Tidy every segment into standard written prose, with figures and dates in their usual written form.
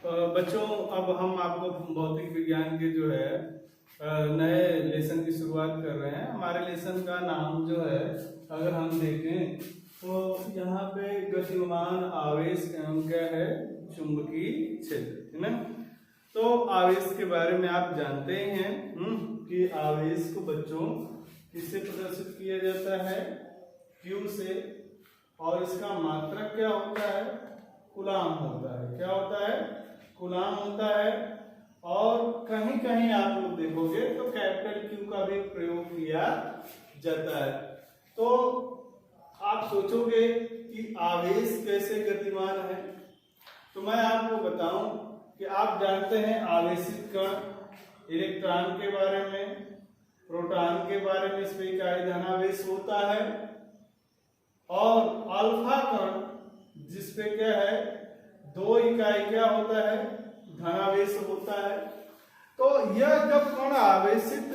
बच्चों, अब हम आपको भौतिक विज्ञान के जो है नए लेसन की शुरुआत कर रहे हैं। हमारे लेसन का नाम जो है, अगर हम देखें तो यहाँ पे गतिमान आवेश एवं क्या है, चुंबकीय क्षेत्र, है ना। तो आवेश के बारे में आप जानते ही हैं कि आवेश को बच्चों किससे प्रदर्शित किया जाता है, Q से, और इसका मात्रक क्या होता है, कूलाम होता है। क्या होता है, कूलाम होता है। और कहीं कहीं आप लोग देखोगे तो कैपिटल Q का भी प्रयोग किया जाता है। तो आप सोचोगे कि आवेश कैसे गतिमान है, तो मैं आपको बताऊं कि आप जानते हैं आवेशित कण इलेक्ट्रॉन के बारे में, प्रोटॉन के बारे में, इस पे इकाई धनावेश होता है, और अल्फा कण जिसपे क्या है, 2 इकाई क्या होता है, धनावेश होता है। तो यह जब कण आवेशित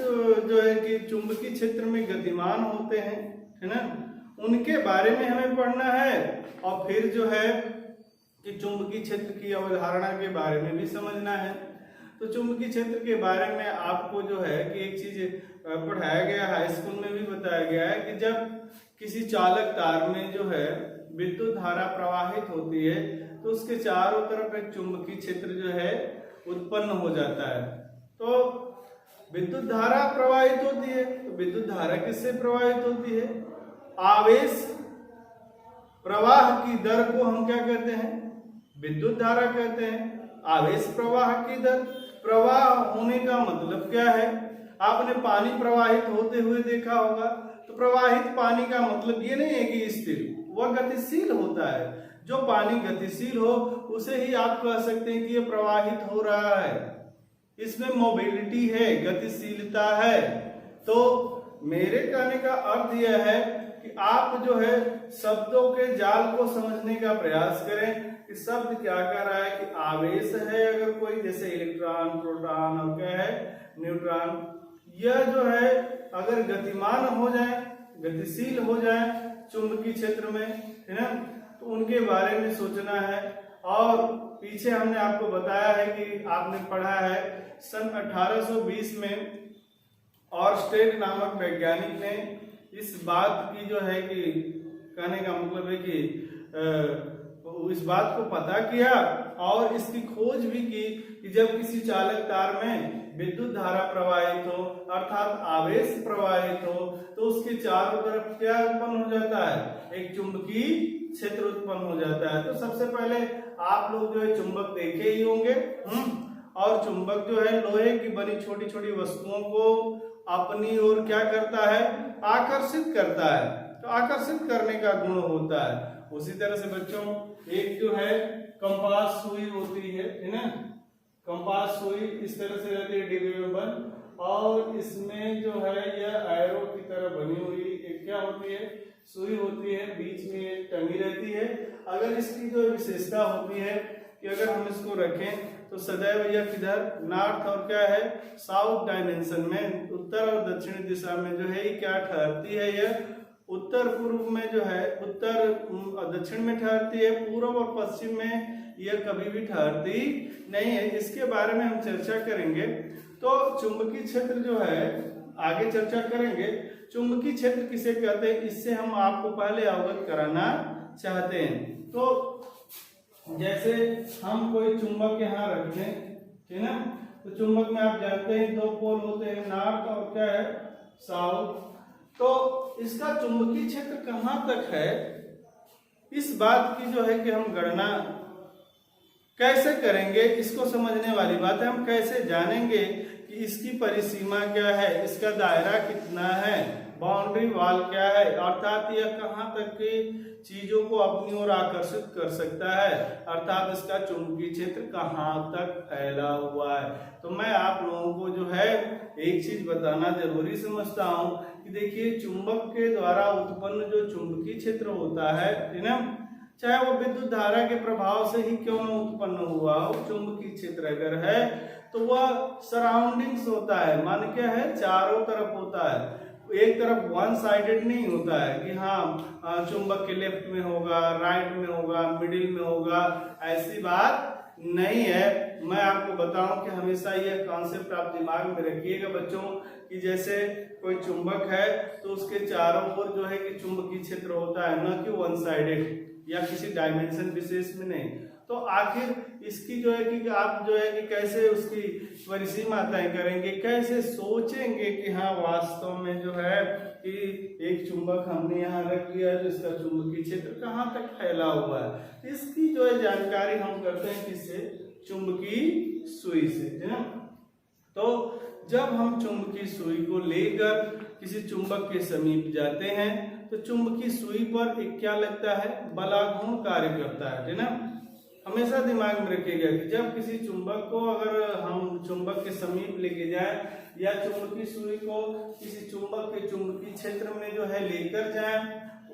जो है कि चुंबकीय क्षेत्र में गतिमान होते हैं, है ना, उनके बारे में हमें पढ़ना है। और फिर जो है कि चुंबकीय क्षेत्र की अवधारणा के बारे में भी समझना है। तो चुंबकीय क्षेत्र के बारे में आपको जो है कि एक चीज पढ़ाया गया, हाई स्कूल में भी बताया गया है कि जब किसी चालक तार में जो है विद्युत धारा प्रवाहित होती है तो उसके चारों तरफ एक चुंबकीय क्षेत्र जो है उत्पन्न हो जाता है। तो विद्युत धारा प्रवाहित होती है, तो विद्युत धारा किससे प्रवाहित होती है, आवेश प्रवाह की दर को हम क्या कहते हैं, विद्युत धारा कहते हैं। आवेश प्रवाह की दर, प्रवाह होने का मतलब क्या है, आपने पानी प्रवाहित होते हुए देखा होगा, तो प्रवाहित पानी का मतलब ये नहीं है कि स्थिर, वह गतिशील होता है। जो पानी गतिशील हो उसे ही आप कह सकते हैं कि ये प्रवाहित हो रहा है, इसमें मोबिलिटी है, गतिशीलता है। तो मेरे कहने का अर्थ यह है कि आप जो है शब्दों के जाल को समझने का प्रयास करें कि शब्द क्या कह रहा है, कि आवेश है अगर कोई, जैसे इलेक्ट्रॉन, प्रोटॉन और क्या है, न्यूट्रॉन, यह जो है अगर गतिमान हो जाए, गतिशील हो जाए चुंबकीय क्षेत्र में, है ना, तो उनके बारे में सोचना है। और पीछे हमने आपको बताया है कि आपने पढ़ा है सन 1820 में ऑरस्टेड नामक वैज्ञानिक ने इस बात की जो है कि कहने का मतलब है कि इस बात को पता किया और इसकी खोज भी की कि जब किसी चालक तार में विद्युत धारा प्रवाहित हो, अर्थात आवेश प्रवाहित हो, तो उसके चारों तरफ क्या उत्पन्न हो जाता है, एक चुंबकीय क्षेत्र उत्पन्न हो जाता है। तो सबसे पहले आप लोग जो है चुंबक देखे ही होंगे, और चुंबक जो है लोहे की बनी छोटी छोटी वस्तुओं को अपनी ओर क्या करता है, आकर्षित करता है। तो आकर्षित करने का गुण होता है। उसी तरह से बच्चों एक जो है कंपास सुई होती है ना, कंपास सुई इस तरह से रहती है डिब्बे में बंद, और इसमें जो है यह एरो की तरह बनी हुई एक क्या होती है, सुई होती है, बीच में टंगी रहती है। अगर इसकी जो विशेषता होती है कि अगर हम इसको रखें तो सदैव यह किधर, नॉर्थ और क्या है, साउथ डायमेंशन में, उत्तर और दक्षिण दिशा में जो है ये क्या ठहरती है, यह उत्तर पूर्व में जो है, उत्तर दक्षिण में ठहरती है, पूर्व और पश्चिम में यह कभी भी ठहरती नहीं है। इसके बारे में हम चर्चा करेंगे। तो चुंबकीय क्षेत्र जो है आगे चर्चा करेंगे। चुंबकीय क्षेत्र किसे कहते हैं, इससे हम आपको पहले अवगत कराना चाहते हैं। तो जैसे हम कोई चुंबक यहाँ रख लें, ठीक ना, तो चुंबक में आप जानते हैं 2 पोल होते हैं, नॉर्थ और क्या है, साउथ। तो इसका चुंबकीय क्षेत्र कहाँ तक है, इस बात की जो है कि हम गणना कैसे करेंगे, इसको समझने वाली बात है। हम कैसे जानेंगे कि इसकी परिसीमा क्या है, इसका दायरा कितना है, बाउंड्री वॉल क्या है, अर्थात यह कहाँ तक की चीजों को अपनी ओर आकर्षित कर सकता है, अर्थात इसका चुंबकीय क्षेत्र कहाँ तक फैला हुआ है। तो मैं आप लोगों को जो है एक चीज बताना जरूरी समझता हूँ कि देखिए चुंबक के द्वारा उत्पन्न जो चुंबकीय क्षेत्र होता है ना, चाहे वो विद्युत धारा के प्रभाव से ही क्यों न उत्पन्न हुआ हो, चुंबकीय क्षेत्र अगर है तो वह सराउंडिंग्स होता है, मान क्या है, चारों तरफ होता है। एक तरफ वन साइडेड नहीं होता है कि हाँ चुंबक के लेफ्ट में होगा, राइट में होगा, मिडिल में होगा, ऐसी बात नहीं है। मैं आपको बताऊं कि हमेशा यह कॉन्सेप्ट आप दिमाग में रखिएगा बच्चों कि जैसे कोई चुंबक है तो उसके चारों ओर जो है कि चुंबकीय क्षेत्र होता है, न कि वन साइडेड या किसी डायमेंशन विशेष में नहीं। तो आखिर इसकी जो है कि आप जो है कि कैसे उसकी परिसीमा तय करेंगे, कैसे सोचेंगे कि हाँ वास्तव में जो है कि एक चुंबक हमने यहाँ रख दिया तो इसका चुंबकीय क्षेत्र कहाँ तक फैला हुआ है। इसकी जो है जानकारी हम करते हैं किससे, चुंबकीय सुई से, है ना। तो जब हम चुंबकीय सुई को लेकर किसी चुंबक के समीप जाते हैं तो चुंबकीय सुई पर एक क्या लगता है, बलाघूर्ण कार्य करता है ना। हमेशा दिमाग में रखिएगा कि जब किसी चुंबक को अगर हम चुंबक के समीप लेके जाएं या चुंबकीय सुई को किसी चुंबक के चुंबकीय क्षेत्र में जो है लेकर जाएं,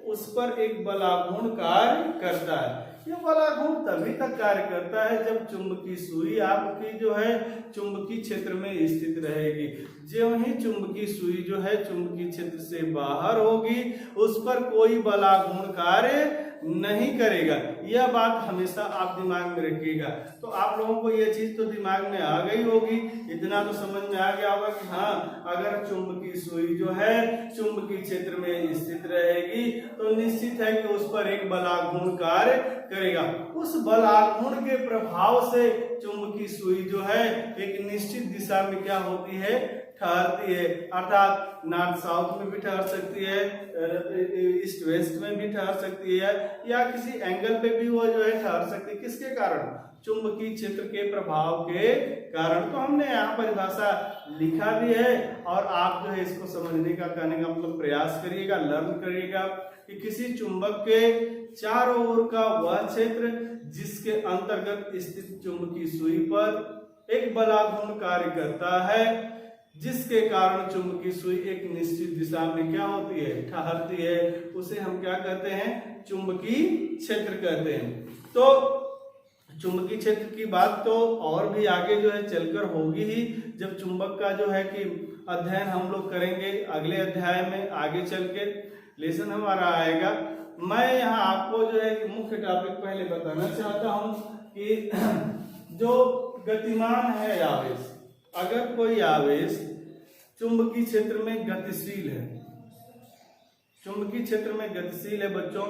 उस पर एक बलाघूर्ण कार्य करता है। ये बलाघूर्ण तभी तक कार्य करता है जब चुंबकीय सुई आपकी जो है चुंबकीय क्षेत्र में स्थित रहेगी। जो ही चुंबकीय सुई जो है चुंबकीय क्षेत्र से बाहर होगी उस पर कोई बलाघूर्ण कार्य नहीं करेगा। यह बात हमेशा आप दिमाग में रखिएगा। तो आप लोगों को यह चीज तो दिमाग में आ गई होगी, इतना तो समझ में आ गया होगा कि हाँ अगर चुंबकीय सुई जो है चुंबकीय क्षेत्र में स्थित रहेगी तो निश्चित है कि उस पर एक बलाघूर्ण कार्य करेगा। उस बलाघूर्ण के प्रभाव से चुंबकीय सुई जो है एक निश्चित दिशा में क्या होती है, ठहरती है। अर्थात नॉर्थ साउथ में भी ठहर सकती है, ईस्ट वेस्ट में भी ठहर सकती है, या किसी एंगल पे भी वो जो है ठहर सकती है। किसके कारण, चुंबकीय क्षेत्र के प्रभाव के कारण। तो हमने यहाँ परिभाषा लिखा भी है और आप जो है इसको समझने का, कहने का मतलब प्रयास करिएगा, लर्न करिएगा कि किसी चुंबक के चारों ओर का वह क्षेत्र जिसके अंतर्गत स्थित चुंबकीय सुई पर एक बलाघूर्ण कार्य करता है, जिसके कारण चुंबकीय सुई एक निश्चित दिशा में क्या होती है, ठहरती है, उसे हम क्या कहते हैं, चुंबकीय क्षेत्र कहते हैं। तो चुंबकीय क्षेत्र की बात तो और भी आगे जो है चलकर होगी ही, जब चुंबक का जो है कि अध्ययन हम लोग करेंगे अगले अध्याय में, आगे चल के लेसन हमारा आएगा। मैं यहाँ आपको जो है कि मुख्य टॉपिक पहले बताना चाहता हूँ कि जो गतिमान है आवेश, अगर कोई आवेश चुंबकीय क्षेत्र में गतिशील है, चुंबकीय क्षेत्र में गतिशील है बच्चों,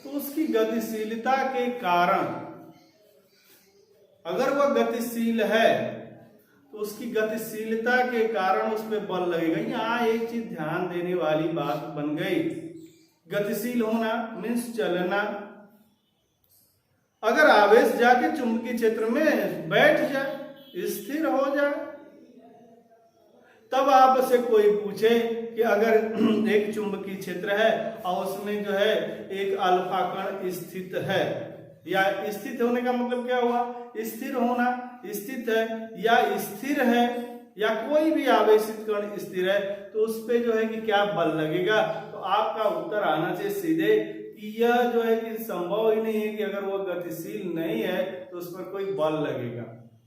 तो उसकी गतिशीलता के कारण, अगर वह गतिशील है तो उसकी गतिशीलता के कारण उस पर बल लगेगा। यहाँ एक चीज ध्यान देने वाली बात बन गई, गतिशील होना मीन्स चलना। अगर आवेश जाके चुंबकीय क्षेत्र में बैठ जाए, स्थिर हो जाए, तब आपसे कोई पूछे कि अगर एक चुंबकीय क्षेत्र है और उसमें जो है एक अल्फा कण स्थित है, या स्थित होने का मतलब क्या हुआ, स्थिर होना, स्थित है या स्थिर है, या कोई भी आवेशित कण स्थिर है, तो उस पे जो है कि क्या बल लगेगा। तो आपका उत्तर आना चाहिए सीधे कि यह जो है कि संभव ही नहीं है कि अगर वो गतिशील नहीं है तो उस पर कोई बल लगेगा।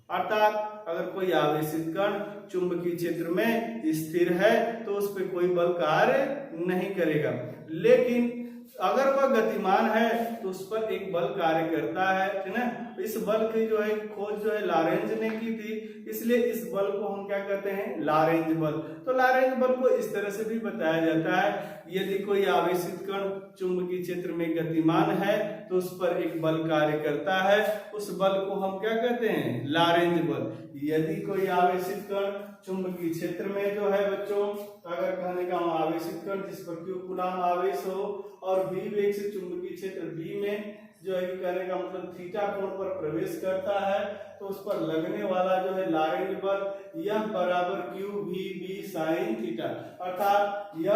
अर्थात अगर कोई आवेशित कण चुंबकीय क्षेत्र में स्थिर है तो उस पर कोई बल कार्य नहीं करेगा। लेकिन अगर वह गतिमान है तो उस पर एक बल कार्य करता है ना। इस बल की जो है खोज जो है लॉरेंज ने की थी, इसलिए इस बल को हम क्या कहते हैं, लॉरेंज बल। तो लॉरेंज बल को इस तरह से भी बताया जाता है, यदि कोई आवेशित कण चुंबकीय क्षेत्र में गतिमान है तो उस पर एक बल कार्य करता है, उस बल को हम क्या कहते हैं, लॉरेंज बल। यदि कोई आवेशित कण चुंबकीय क्षेत्र में जो है बच्चों, अगर कहने का आवेशित कण जिस पर Q कूलम आवेश हो और v वेग से चुंबकीय क्षेत्र B में जो है कहने का मतलब थीटा कोण पर प्रवेश करता है, तो उस पर लगने वाला जो है लॉरेंज बल यह बराबर Q v b sin theta, अर्थात यह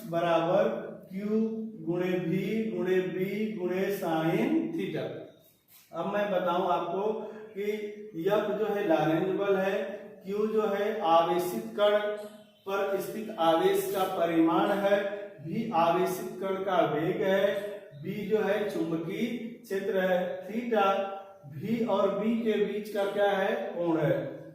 बराबर Q गुणे v गुणे b गुणे sin थीटा। अब मैं बताऊं आपको कि यह जो है लॉरेंज बल है, Q जो है आवेशित कण पर स्थित आवेश का परिमाण है, v आवेशित कण का वेग है, b जो है चुंबकीय क्षेत्र है, थीटा v और b के बीच का क्या है, कोण है।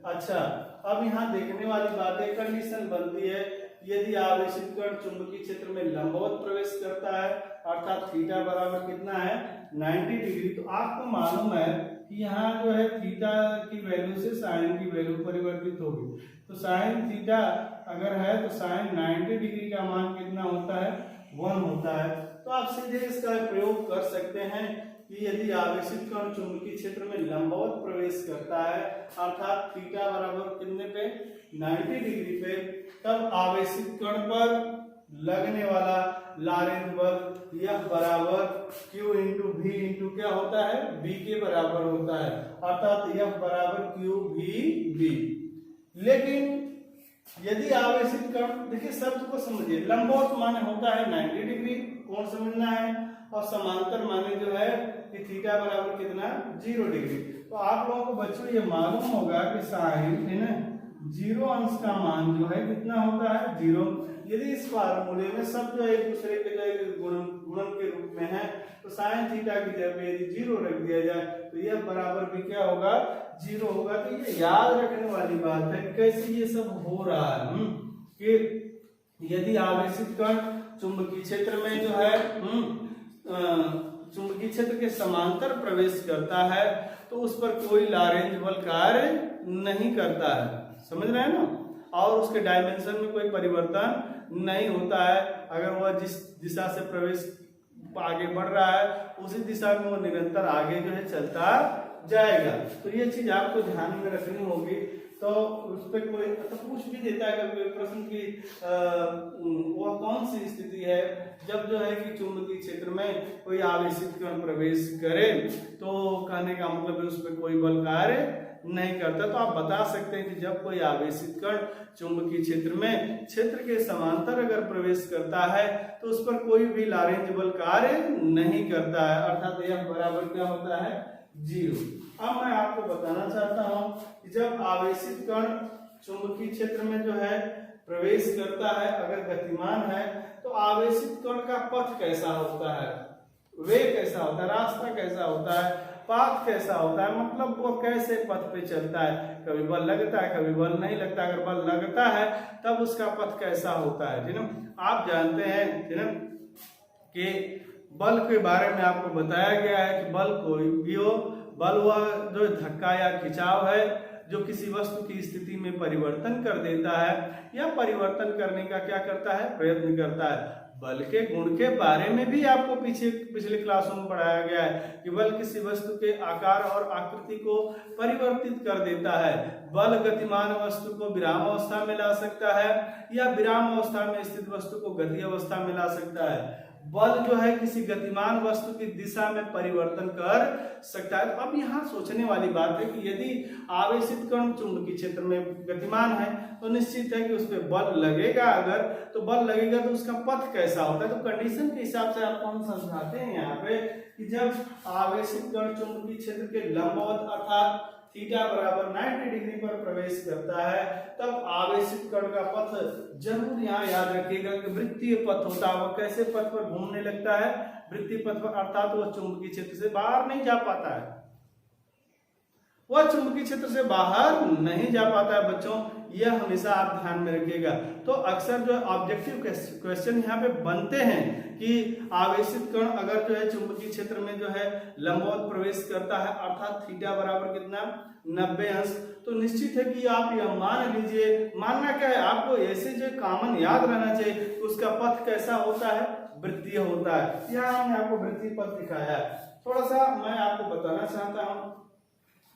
अच्छा, अब यहाँ देखने वाली बात है, कंडीशन बनती है यदि आवेशित कण चुंबकीय क्षेत्र में लंबवत प्रवेश करता है अर्थात थीटा बराबर कितना है 90 डिग्री, तो आपको मालूम है कि यहाँ जो है थीटा की वैल्यू से साइन की वैल्यू परिवर्तित होगी। तो साइन थीटा अगर है तो साइन 90 डिग्री का मान कितना होता है 1 होता है। तो आप सीधे इसका प्रयोग कर सकते हैं कि यदि आवेशित कण चुंबकीय क्षेत्र में लंबवत प्रवेश करता है अर्थात थीटा बराबर कितने पे 90 डिग्री पे, तब आवेशित कण पर लगने वाला लॉरेंट बल F बराबर Q इंटू V इंटू क्या होता है V के बराबर होता है अर्थात F बराबर Q V V। लेकिन यदि आवेशित कण, देखिए शब्द को समझिए, लंबवत माने होता है 90 डिग्री कोण समझना है और समांतर माने जो है कि थीटा बराबर कितना 0 डिग्री। तो आप लोगों को बच्चों ये मालूम होगा कि साइन है ना 0 अंश का मान जो है कितना होता है 0। यदि इस फार्मूले में सब जो एक दूसरे के जो गुणन के रूप में है तो साइन थीटा की जगह पे यदि 0 रख दिया जाए तो यह बराबर भी क्या होगा 0 होगा। तो ये याद रखने वाली बात है कैसे ये सब हो रहा है कि यदि आवेशित कण चुंबकीय क्षेत्र में जो है चुंबकीय क्षेत्र के समांतर प्रवेश करता है तो उस पर कोई लॉरेंट बल कार्य नहीं करता है, समझ रहे हैं ना, और उसके डायमेंशन में कोई परिवर्तन नहीं होता है। अगर वह जिस दिशा से प्रवेश आगे बढ़ रहा है उसी दिशा में वो निरंतर आगे जो है चलता जाएगा। तो ये चीज आपको ध्यान में रखनी होगी। तो उस पर कोई तो पूछ भी देता है कभी प्रश्न की वह कौन सी स्थिति है जब जो है कि चुंबकीय क्षेत्र में कोई आवेशित कण प्रवेश करे, तो कहने का मतलब उस पर कोई बल कार्य नहीं करता। तो आप बता सकते हैं कि जब कोई आवेशित कण चुंबकीय क्षेत्र में क्षेत्र के समांतर अगर प्रवेश करता है तो उस पर कोई भी लॉरेंट बल कार्य नहीं करता है अर्थात यह बराबर क्या होता है 0। अब मैं आपको बताना चाहता हूं कि जब आवेशित कण चुंबकीय क्षेत्र में जो है प्रवेश करता है अगर गतिमान है तो आवेशित कण का पथ कैसा होता है, वे कैसा होता है, रास्ता कैसा होता है, पाथ कैसा होता है, मतलब वो कैसे पथ पे चलता है, कभी बल लगता है कभी बल नहीं लगता, अगर बल लगता है तब उसका पथ कैसा होता है। आप जानते हैं कि बल के बारे में आपको बताया गया है कि बल कोई भी हो, बल वह जो धक्का या खिंचाव है जो किसी वस्तु की स्थिति में परिवर्तन कर देता है या परिवर्तन करने का क्या करता है प्रयत्न करता है। बल के गुण के बारे में भी आपको पिछले क्लासों में पढ़ाया गया है कि बल किसी वस्तु के आकार और आकृति को परिवर्तित कर देता है। बल गतिमान वस्तु को विराम अवस्था में ला सकता है या विराम अवस्था में स्थित वस्तु को गति अवस्था में ला सकता है। बल जो है किसी गतिमान वस्तु की दिशा में परिवर्तन कर सकता है। अब यहाँ सोचने वाली बात है कि यदि आवेशित कण चुंबकीय क्षेत्र में गतिमान है तो निश्चित है कि उस पर बल लगेगा, अगर तो बल लगेगा तो उसका पथ कैसा होता है। तो कंडीशन के हिसाब से आपको हम समझाते हैं यहाँ पे कि जब आवेशित कण चुंबकीय क्षेत्र के लंबवत अर्थात थीटा बराबर 90 डिग्री पर प्रवेश करता है तब आवेशित कण का पथ जरूर यहाँ याद रखिएगा कि वृत्तीय पथ होता है। वह कैसे पथ पर घूमने लगता है, वृत्तीय पथ पर, अर्थात वह चुंबकीय क्षेत्र से बाहर नहीं जा पाता है, वह चुंबकीय क्षेत्र से बाहर नहीं जा पाता है बच्चों, यह हमेशा आप ध्यान में रखिएगा। तो अक्सर जो ऑब्जेक्टिव क्वेश्चन यहाँ पे बनते हैं कि आवेशित कण अगर जो है चुंबकीय क्षेत्र में जो है लंबवत प्रवेश करता है अर्थात थीटा बराबर कितना 90 अंश, तो निश्चित है कि आप यह मान लीजिए, मानना क्या है आपको ऐसे जो कॉमन याद रहना चाहिए उसका पथ कैसा होता है वृत्तीय होता है। यहाँ हमने आपको वृत्तीय पथ दिखाया है। थोड़ा सा मैं आपको बताना चाहता हूँ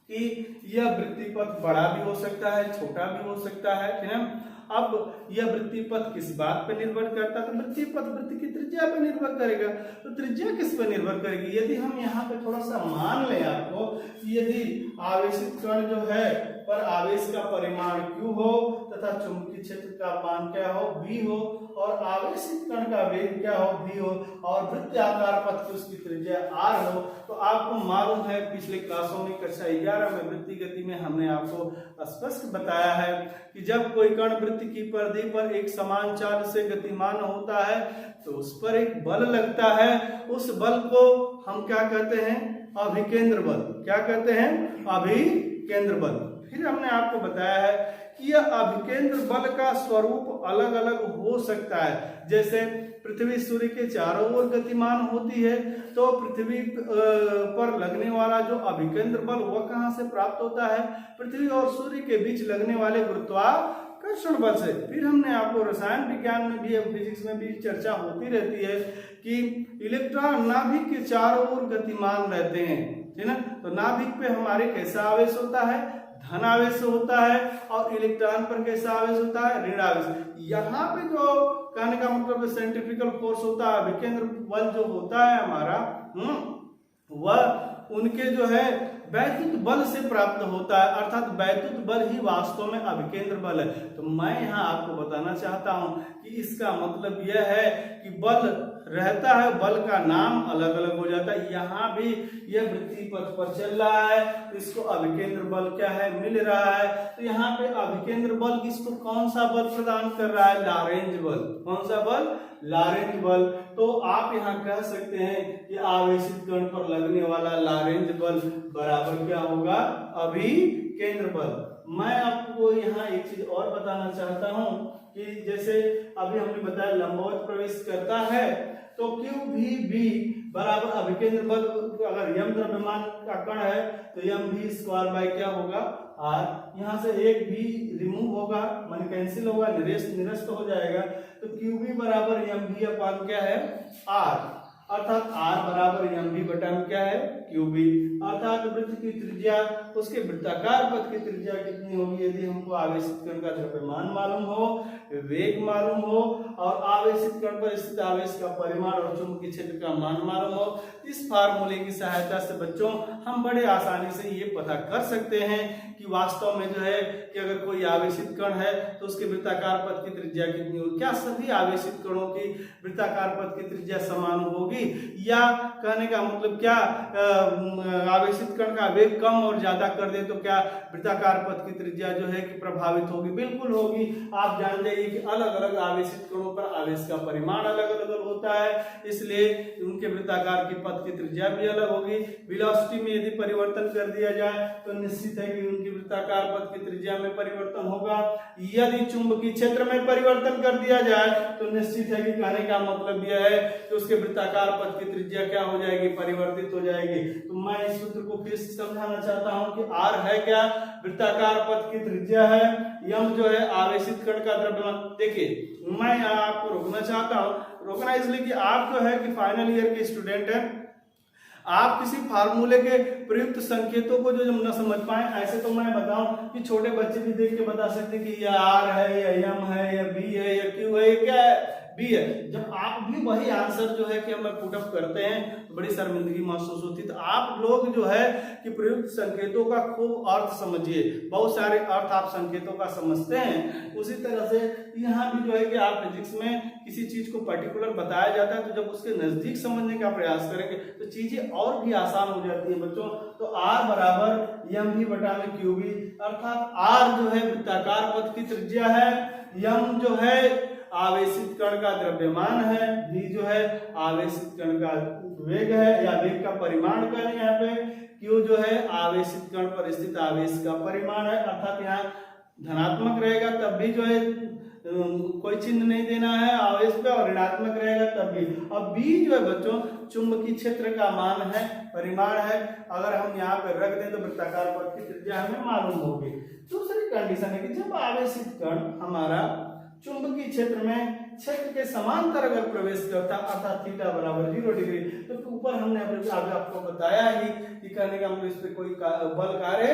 कि यह वृत्तीय पथ बड़ा भी हो सकता है छोटा भी हो सकता है, ठीक है। अब यह वृत्तीय पथ किस बात पर निर्भर करता है, तो वृत्तीय पथ वृत्त की त्रिज्या पर निर्भर करेगा। तो त्रिज्या किस पर निर्भर करेगी, यदि हम यहाँ पे थोड़ा सा मान लें आपको कि यदि आवेशित कण जो है पर आवेश का परिमाण Q हो तथा चुंबकीय क्षेत्र का मान क्या हो V हो और आवेशित कण का वेग क्या हो V हो और वृत्ताकार पथ की उसकी त्रिज्या R हो, तो आपको मालूम है पिछले क्लासों में कक्षा 11 में वृत्तीय गति में हमने आपको स्पष्ट बताया है कि जब कोई कण वृत्त की परिधि पर एक समान चाल से गतिमान होता है तो उस पर एक बल लगता है, उस बल को हम क्या कहते हैं अभिकेंद्र बल। क्या कहते हैं अभिकेंद्र बल। फिर हमने आपको बताया है कि यह अभिकेंद्र बल का स्वरूप अलग अलग हो सकता है। जैसे पृथ्वी सूर्य के चारों ओर गतिमान होती है, तो पृथ्वी पर लगने वाला जो अभिकेंद्र बल वह कहाँ से प्राप्त होता है? पृथ्वी और सूर्य के बीच लगने वाले गुरुत्वाकर्षण बल से। फिर हमने आपको रसायन विज्ञान में भी, फिजिक्स में भी चर्चा होती रहती है कि इलेक्ट्रॉन नाभिक के चारों ओर गतिमान रहते हैं, है ना। तो नाभिक पे हमारे कैसा आवेश होता है? धन आवेश होता है। और इलेक्ट्रॉन पर कैसा आवेश होता है? ऋण आवेश। यहाँ पे जो कहने का मतलब सेंट्रिफ्यूगल फोर्स होता है, अभिकेंद्र बल जो होता है हमारा, वह उनके जो है वैद्युत बल से प्राप्त होता है, अर्थात वैद्युत बल ही वास्तव में अभिकेंद्र बल है। तो मैं यहाँ आपको बताना चाहता हूँ कि इसका मतलब यह है कि बल रहता है, बल का नाम अलग अलग हो जाता है। यहाँ भी यह वृत्तीय पथ पर चल रहा है, इसको अभिकेंद्र बल क्या है? मिल रहा है। तो यहाँ पे अभिकेंद्र बल इसको कौन सा बल प्रदान कर रहा है? लॉरेंज बल। कौन सा बल? लॉरेंज बल। तो आप यहाँ कह सकते हैं कि आवेशित कण पर लगने वाला लॉरेंज बल बराबर क्या होगा? अभिकेंद्र बल। मैं आपको यहाँ एक चीज और बताना चाहता हूँ कि जैसे अभी हमने बताया लंबवत प्रवेश करता है, तो क्यू भी बी बराबर अभिकेंद्र बल, अगर यम द्रव्यमान का कण है तो यम भी स्क्वायर बाय क्या होगा? आर। यहाँ से एक भी रिमूव होगा, माने कैंसिल होगा, निरस्त हो जाएगा। तो क्यू बी बराबर यम भी अपान क्या है? आर। अर्थात आर बराबर एम बी बटा में क्या है? Q B. अर्थात वृत्त की त्रिज्या, उसके वृत्ताकार पथ की त्रिज्या कितनी होगी? यदि हमको आवेशित कण का द्रव्यमान मालूम हो, वेग मालूम हो और आवेशित कण पर स्थित आवेश का परिमाण और चुंबकीय क्षेत्र का मान मालूम हो, इस फार्मूले की सहायता से बच्चों हम बड़े आसानी से ये पता कर सकते हैं कि वास्तव में जो है कि अगर कोई आवेशित कण है तो उसके वृत्ताकार पथ की त्रिज्या कितनी होगी। क्या सभी आवेशित कणों की वृत्ताकार पथ की त्रिज्या समान होगी, या कहने का मतलब क्या आवेशित कण का वेग कम और ज्यादा कर दे तो क्या वृत्ताकार पथ की त्रिज्या जो है कि प्रभावित होगी? बिल्कुल होगी। आप जान जाइए कि अलग अलग आवेशित कणों पर आवेश का परिमाण अलग अलग होता है, इसलिए उनके वृत्ताकार की पथ की त्रिज्या भी अलग होगी। वेलोसिटी में यदि परिवर्तन कर दिया जाए तो निश्चित है कि उनकी वृत्ताकार पथ की त्रिज्या में परिवर्तन होगा। यदि चुंबकीय क्षेत्र में परिवर्तन कर दिया जाए तो निश्चित है कि कहने का मतलब यह है कि उसके वृत्ताकार पथ की त्रिज्या क्या हो जाएगी? परिवर्तित हो जाएगी। तो मैं इस सूत्र को फिर से समझाना चाहता हूं कि आर है क्या? वृत्ताकार पथ की त्रिज्या है। यम जो है आवेशित कण का द्रव्यमान। देखिए मैं यहाँ आपको रोकना चाहता हूँ, रोकना इसलिए कि आप जो है कि फाइनल ईयर के स्टूडेंट हैं, आप किसी फार्मूले के प्रयुक्त संकेतों को जो न समझ पाए, ऐसे तो मैं बताऊं कि छोटे बच्चे भी देख के बता सकते कि यह आर है या एम है या बी है या क्यू है, क्या है? बी है। जब आप भी वही आंसर जो है कि हम पुटअप करते हैं तो बड़ी शर्मिंदगी महसूस होती है। तो आप लोग जो है कि प्रयुक्त संकेतों का खूब अर्थ समझिए, बहुत सारे अर्थ आप संकेतों का समझते हैं। उसी तरह से यहाँ भी जो है कि आप फिजिक्स में किसी चीज को पर्टिकुलर बताया जाता है तो जब उसके नजदीक समझने का प्रयास करेंगे तो चीजें और भी आसान हो जाती है बच्चों। तो आर बराबर एम भी बटा में क्यू बी, अर्थात आर जो है वृत्ताकार पथ की त्रिज्या है, एम जो है आवेशित कण का द्रव्यमान है, v जो है आवेशित कण का वेग है या वेग का परिमाण करें यहाँ पे, q जो है आवेशित कण पर स्थित आवेश का परिमाण है। अर्थात यहाँ धनात्मक रहेगा तब भी जो है कोई चिन्ह नहीं देना है आवेश पे, और ऋणात्मक रहेगा तब भी। अब b जो है बच्चों चुंबकीय क्षेत्र का मान है, परिमाण है। अगर हम यहाँ पर रख दें तो वृत्ताकार पथ की त्रिज्या हमें मालूम होगी। दूसरी कंडीशन है कि जब आवेशित कण हमारा चुंबकीय क्षेत्र में क्षेत्र के समांतर अगर प्रवेश करता अर्थात थीटा बराबर 0 डिग्री, तो ऊपर हमने आपको बताया ही कि कहने का मतलब इस पे कोई बल कार्य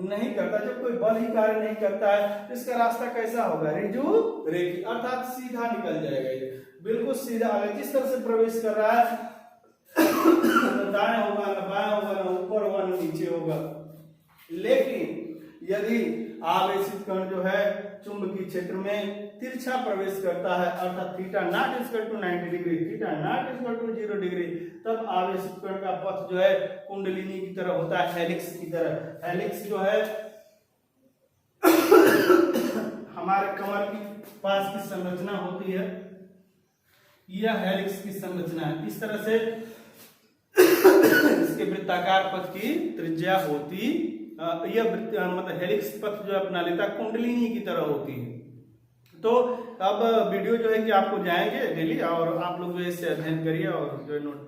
नहीं करता। जब कोई बल ही कार्य नहीं करता है तो इसका रास्ता कैसा होगा? ऋजु रेखी, अर्थात सीधा निकल जाएगा। ये बिल्कुल सीधा अगर जिस तरह से प्रवेश कर रहा है दाएं होगा ना बाएं होगा ना ऊपर होगा ना नीचे होगा। लेकिन यदि आवेशित कण जो है चुंबकीय क्षेत्र में तिरछा प्रवेश करता है अर्थात theta not equal to 90 degree, theta not equal to 0 degree, तब आवेशित कण का पथ जो है कुंडलिनी की तरह होता है, हेलिक्स की तरह। हेलिक्स जो है हमारे कमर के पास की संरचना होती है, यह हेलिक्स की संरचना है। इस तरह से इसके वृत्ताकार पथ की त्रिज्या होती यह मतलब हेलिक्स पथ जो अपना लेता है कुंडलिनी की तरह होती है। तो अब वीडियो जो है कि आपको जाएंगे डेली और आप लोग जो है इससे अध्ययन करिए और जो है नोट